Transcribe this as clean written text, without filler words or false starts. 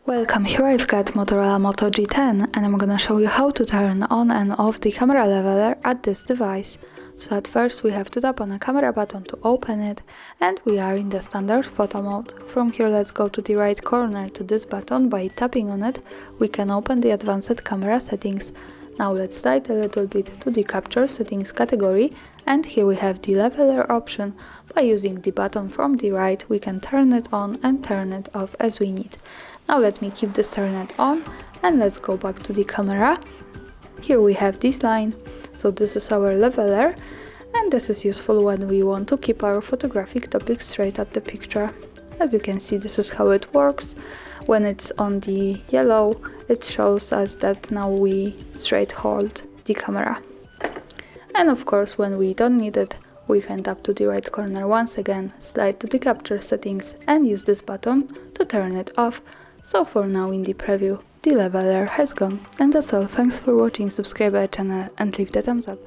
Welcome, here I've got Motorola Moto G10 and I'm gonna show you how to turn on and off the camera leveler at this device. So at first we have to tap on the camera button to open it, and we are in the standard photo mode. From here let's go to the right corner to this button. By tapping on it we can open the advanced camera settings. Now let's slide a little bit to the capture settings category, and here we have the leveler option. By using the button from the right we can turn it on and turn it off as we need. Now let me keep this turned on and let's go back to the camera. Here we have this line, so this is our leveler, and this is useful when we want to keep our photographic topic straight at the picture. As you can see, this is how it works. When it's on the yellow, it shows us that now we straight hold the camera. And of course, when we don't need it, we can tap to the right corner once again, slide to the capture settings and use this button to turn it off. So for now in the preview, the leveler has gone. And that's all. Thanks for watching, subscribe our channel and leave the thumbs up.